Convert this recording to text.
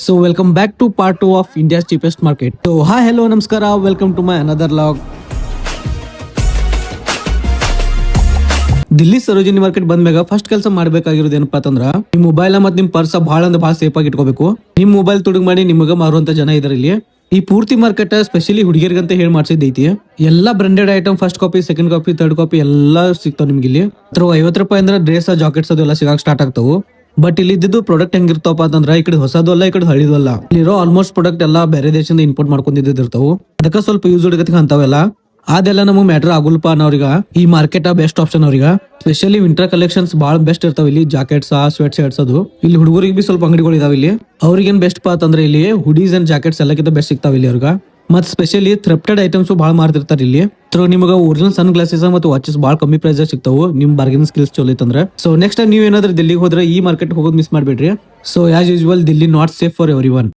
So welcome back to part 2 of India's cheapest market. So hi, hello, namaskara, welcome to my another vlog. Delhi Sarojini market ಬಂದ್ಮ್ಯಾಗ first ಕೆಲಸ ಮಾಡ್ಬೇಕಾಗಿರೋದು ಏನಪ್ಪಾ ಅಂತಂದ್ರ ನಿಮ್ mobile ಮತ್ತೆ ನಿಮ್ ಪರ್ಸ್ ಬಹಳ ಅಂದ್ರೆ ಬಹಳ ಸೇಫ್ ಆಗಿ ಇಟ್ಕೋಬೇಕು. ನಿಮ್ ಮೊಬೈಲ್ ತುಡುಗ್ ಮಾಡಿ ನಿಮಗ ಮಾರುವಂತ ಜನ ಇದಾರೆ ಇಲ್ಲಿ. ಈ ಪೂರ್ತಿ ಮಾರ್ಕೆಟ್ ಸ್ಪೆಷಲಿ ಹುಡುಗಿಯರ್ಗಂತ ಹೇಳಿ ಮಾಡ್ಸಿದ್ದೈತಿ. ಎಲ್ಲಾ branded item first copy, second copy, third copy ಎಲ್ಲಾ ಸಿಗ್ತಾವ ನಿಮ್ಗೆ ಇಲ್ಲಿ. 50 ರೂಪಾಯಿ ಅಂದ್ರೆ ಡ್ರೆಸ್, ಜಾಕೆಟ್ಸ್ ಅದು ಎಲ್ಲ ಸಿಗಾಕ್ ಸ್ಟಾರ್ಟ್ ಆಗ್ತಾವು. ಬಟ್ ಇಲ್ಲಿ ಇದ್ದಿದ್ದು ಪ್ರಾಡಕ್ಟ್ ಹೆಂಗಿರ್ತಾವಪ್ಪ ಅಂತಂದ್ರ ಈ ಕಡೆ ಹೊಸದು ಅಲ್ಲ, ಈ ಕಡೆ ಹಳಿದು ಅಲ್ಲ. ಇಲ್ಲಿರೋ ಆಲ್ಮೋಸ್ಟ್ ಪ್ರಾಡಕ್ಟ್ ಎಲ್ಲಾ ಬೇರೆ ದೇಶದಿಂದ ಇಂಪೋರ್ಟ್ ಮಾಡ್ಕೊಂಡಿರ್ತಾವು. ಅದಕ್ಕ ಸ್ವಲ್ಪ ಯೂಸ್ ಹುಡುಗತಿಗೆ ಅಂತಾವೆಲ್ಲ. ಅದೆಲ್ಲ ನಮಗ್ ಮ್ಯಾಟರ್ ಆಗುಲ್ಪ ಅನ್ನೋರಿಗ ಈ ಮಾರ್ಕೆಟ್ ಬೆಸ್ಟ್ ಆಪ್ಷನ್ ಅವ್ರಿಗ. ಸ್ಪೆಷಲಿ ವಿಂಟರ್ ಕಲೆಕ್ಷನ್ಸ್ ಬಹಳ ಬೆಸ್ಟ್ ಇರ್ತಾವ ಇಲ್ಲಿ. ಜಾಕೆಟ್ಸ್, ಸ್ವೆಟ್ ಶರ್ಟ್ಸ್ ಅದು ಇಲ್ಲಿ ಹುಡುಗರಿಗೆ ಬಿ ಸ್ವಲ್ಪ ಅಂಗಡಿಗಳು ಇದಾವ ಇಲ್ಲಿ. ಅವ್ರಿಗೇನ್ ಬೆಸ್ಟ್ ಪಾ ಅಂತಂದ್ರೆ ಇಲ್ಲಿ ಹುಡೀಸ್ ಅಂಡ್ ಜಾಕೆಟ್ಸ್ ಎಲ್ಲಕ್ಕಿಂತ ಬೆಸ್ಟ್ ಸಿಗ್ತಾವ ಇಲ್ಲಿ ಅವ್ರಿಗೆ. ಮತ್ ಸ್ಪೆಷಲಿ ಥ್ರಿಫ್ಟೆಡ್ ಐಟಮ್ಸ್ ಬಹಳ ಮಾರ್ತಿರ್ತಾರೆ ಇಲ್ಲಿ. ನಿಮಗೆ ಒರಿಜಿನಲ್ ಸನ್ ಗ್ಲಾಸಸ್ ಮತ್ತು ವಾಚಸ್ ಬಹಳ ಕಮ್ಮಿ ಪ್ರೈಸ್ ಸಿಗ್ತಾವು ನಿಮ್ ಬಾರ್ಗೇನಿಂಗ್ ಸ್ಕಿಲ್ಸ್ ಚಲೋ ಇತ್ತಂದ್ರೆ. ಸೊ ನೆಕ್ಸ್ಟ್ ಟೈಮ್ ನೀವ್ ಏನಾದ್ರೂ ದಿಲ್ಲಿಗೆ ಹೋದ್ರೆ ಈ ಮಾರ್ಕೆಟ್ ಹೋಗೋದು ಮಿಸ್ ಮಾಡ್ಬೇಡ್ರಿ. So as usual Delhi not safe for every one.